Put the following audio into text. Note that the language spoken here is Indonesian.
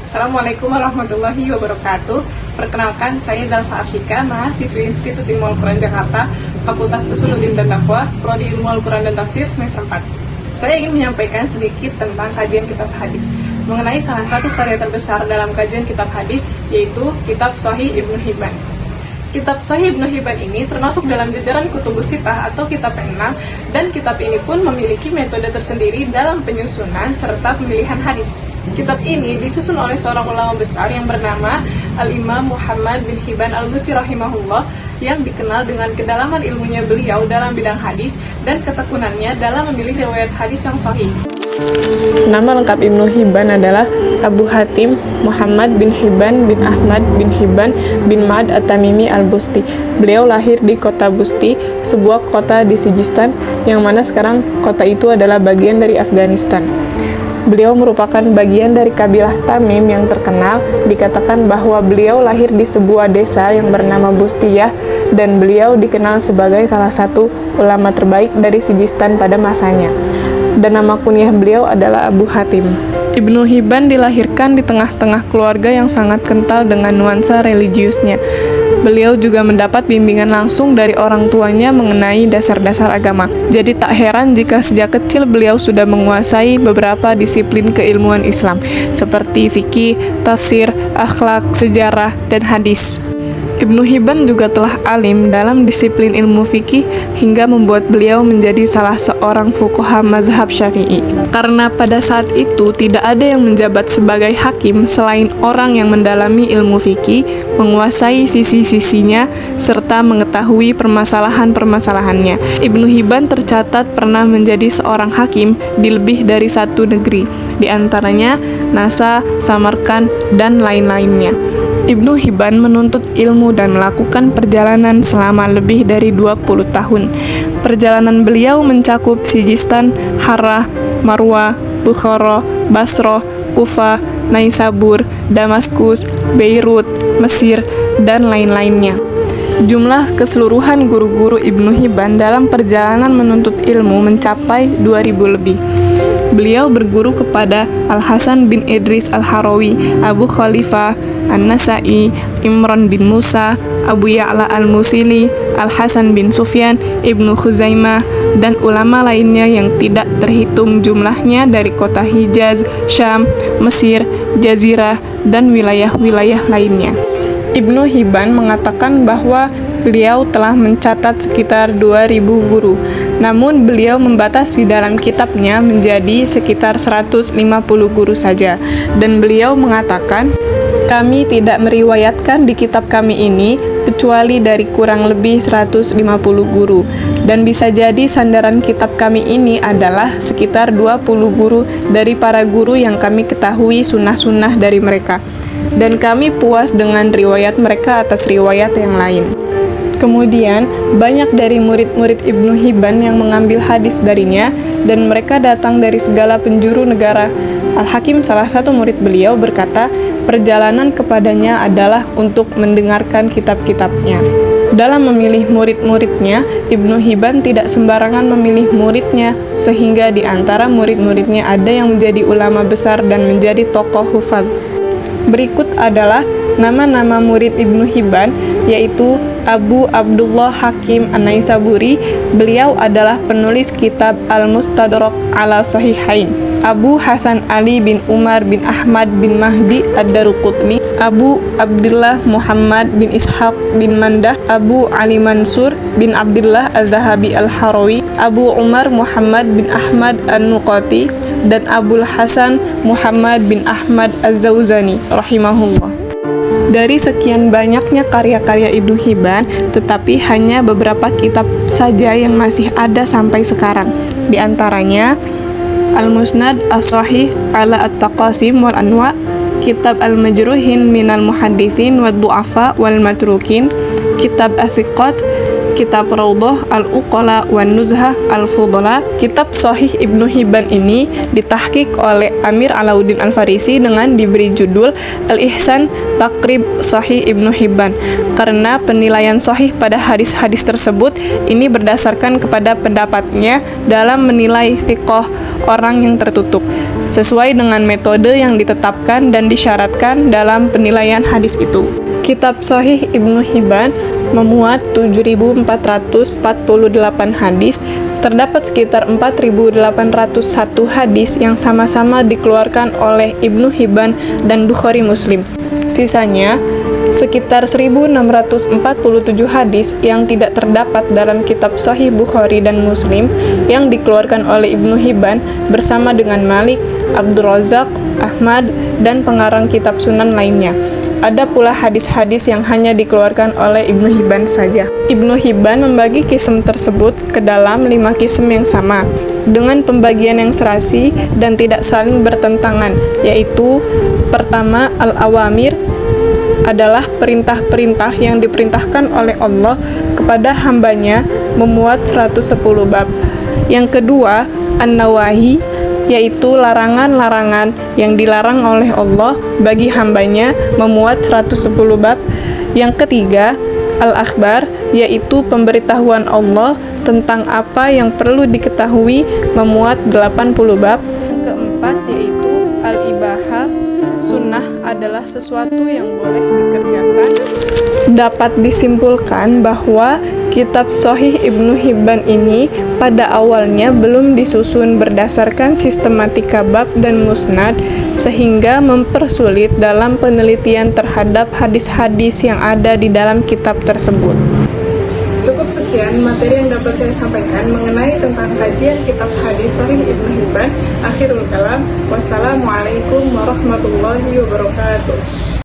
Assalamualaikum warahmatullahi wabarakatuh. Perkenalkan, saya Zalfa Asyika, mahasiswi Institut Ilmu Al-Quran Jakarta, Fakultas Usuluddin dan Dakwah, Prodi Ilmu Al-Quran dan Tafsir, semester 4. Saya ingin menyampaikan sedikit tentang kajian kitab hadis, mengenai salah satu karya terbesar dalam kajian kitab hadis, yaitu Kitab Shahih Ibnu Hibban. Kitab Shahih Ibnu Hibban ini termasuk dalam jajaran Kutubus Sittah atau kitab ke-6, dan kitab ini pun memiliki metode tersendiri dalam penyusunan serta pemilihan hadis. Kitab ini disusun oleh seorang ulama besar yang bernama Al-Imam Muhammad bin Hibban Al-Busti rahimahullah, yang dikenal dengan kedalaman ilmunya beliau dalam bidang hadis dan ketekunannya dalam memilih riwayat hadis yang sahih. Nama lengkap Ibnu Hibban adalah Abu Hatim Muhammad bin Hibban bin Ahmad bin Hibban bin Ma'ad At-Tamimi Al-Busti. Beliau lahir di kota Busti, sebuah kota di Sijistan, yang mana sekarang kota itu adalah bagian dari Afghanistan. Beliau merupakan bagian dari kabilah Tamim yang terkenal. Dikatakan bahwa beliau lahir di sebuah desa yang bernama Bustiyah, dan beliau dikenal sebagai salah satu ulama terbaik dari Sijistan pada masanya. Dan nama kunyah beliau adalah Abu Hatim. Ibnu Hibban dilahirkan di tengah-tengah keluarga yang sangat kental dengan nuansa religiusnya. Beliau juga mendapat bimbingan langsung dari orang tuanya mengenai dasar-dasar agama. Jadi tak heran jika sejak kecil beliau sudah menguasai beberapa disiplin keilmuan Islam, seperti fikih, tafsir, akhlak, sejarah, dan hadis. Ibnu Hibban juga telah alim dalam disiplin ilmu fikih hingga membuat beliau menjadi salah seorang fuqaha mazhab Syafi'i. Karena pada saat itu tidak ada yang menjabat sebagai hakim selain orang yang mendalami ilmu fikih, menguasai sisi-sisinya, serta mengetahui permasalahan-permasalahannya. Ibnu Hibban tercatat pernah menjadi seorang hakim di lebih dari satu negeri, di antaranya Nasa, Samarkand, dan lain-lainnya. Ibnu Hibban menuntut ilmu dan melakukan perjalanan selama lebih dari 20 tahun. Perjalanan beliau mencakup Sijistan, Harrah, Marwah, Bukhara, Basrah, Kufah, Naisabur, Damaskus, Beirut, Mesir, dan lain-lainnya. Jumlah keseluruhan guru-guru Ibnu Hibban dalam perjalanan menuntut ilmu mencapai 2000 lebih. Beliau berguru kepada Al-Hasan bin Idris Al-Harawi, Abu Khalifah An-Nasai, Imran bin Musa, Abu Ya'la Al-Musili, Al-Hasan bin Sufyan, Ibnu Khuzaimah, dan ulama lainnya yang tidak terhitung jumlahnya dari kota Hijaz, Syam, Mesir, Jazirah, dan wilayah-wilayah lainnya. Ibnu Hibban mengatakan bahwa beliau telah mencatat sekitar 2000 guru. Namun beliau membatasi dalam kitabnya menjadi sekitar 150 guru saja. Dan beliau mengatakan, "Kami tidak meriwayatkan di kitab kami ini kecuali dari kurang lebih 150 guru. Dan bisa jadi sandaran kitab kami ini adalah sekitar 20 guru dari para guru yang kami ketahui sunnah-sunnah dari mereka. Dan kami puas dengan riwayat mereka atas riwayat yang lain." Kemudian, banyak dari murid-murid Ibnu Hibban yang mengambil hadis darinya, dan mereka datang dari segala penjuru negara. Al-Hakim, salah satu murid beliau, berkata, perjalanan kepadanya adalah untuk mendengarkan kitab-kitabnya. Dalam memilih murid-muridnya, Ibnu Hibban tidak sembarangan memilih muridnya, sehingga di antara murid-muridnya ada yang menjadi ulama besar dan menjadi tokoh hufadz. Berikut adalah nama-nama murid Ibnu Hibban, yaitu Abu Abdullah Hakim An-Naisaburi. Beliau adalah penulis kitab Al-Mustadrak ala Sahihain. Abu Hasan Ali bin Umar bin Ahmad bin Mahdi Ad-Daruqutni, Abu Abdullah Muhammad bin Ishaq bin Mandah, Abu Ali Mansur bin Abdullah Al-Zahabi Al-Harawi, Abu Umar Muhammad bin Ahmad An-Nuqati, dan Abul Hasan Muhammad bin Ahmad Az-Zawzani rahimahullah. Dari sekian banyaknya karya-karya Ibnu Hibban, tetapi hanya beberapa kitab saja yang masih ada sampai sekarang. Di antaranya Al-Musnad As-Sahih ala At-Taqasim wal Anwa, Kitab Al-Majruhin minal Muhadditsin wad Du'afa wal Matrukin, Kitab As-Siqat, Kitab Raudhah Al-Uqala wan Nuzhah Al-Fudala. Kitab Shahih Ibnu Hibban ini ditahqiq oleh Amir Alauddin Al-Farisi dengan diberi judul Al-Ihsan Taqrib Shahih Ibnu Hibban, karena penilaian sahih pada hadis-hadis tersebut ini berdasarkan kepada pendapatnya dalam menilai thiqah orang yang tertutup, sesuai dengan metode yang ditetapkan dan disyaratkan dalam penilaian hadis itu. Kitab Shahih Ibnu Hibban memuat 7.448 hadis. Terdapat sekitar 4.801 hadis yang sama-sama dikeluarkan oleh Ibnu Hibban dan Bukhari Muslim. Sisanya, sekitar 1.647 hadis yang tidak terdapat dalam kitab Sahih Bukhari dan Muslim yang dikeluarkan oleh Ibnu Hibban bersama dengan Malik, Abdul Razak, Ahmad, dan pengarang kitab Sunan lainnya. Ada pula hadis-hadis yang hanya dikeluarkan oleh Ibnu Hibban saja. Ibnu Hibban membagi kism tersebut ke dalam 5 kism yang sama, dengan pembagian yang serasi dan tidak saling bertentangan, yaitu pertama, al-awamir adalah perintah-perintah yang diperintahkan oleh Allah kepada hambanya, memuat 110 bab. Yang kedua, an-nawahi, yaitu larangan-larangan yang dilarang oleh Allah bagi hambanya, memuat 110 bab. Yang ketiga, al-akhbar, yaitu pemberitahuan Allah tentang apa yang perlu diketahui, memuat 80 bab. Yang keempat, yaitu al-ibahah, sunnah adalah sesuatu yang boleh dikerjakan. Dapat disimpulkan bahwa kitab Shahih Ibnu Hibban ini pada awalnya belum disusun berdasarkan sistematika bab dan musnad, sehingga mempersulit dalam penelitian terhadap hadis-hadis yang ada di dalam kitab tersebut. Cukup sekian materi yang dapat saya sampaikan mengenai tentang kajian kitab hadis Shahih Ibnu Hibban. Akhirul kalam, wassalamualaikum warahmatullahi wabarakatuh.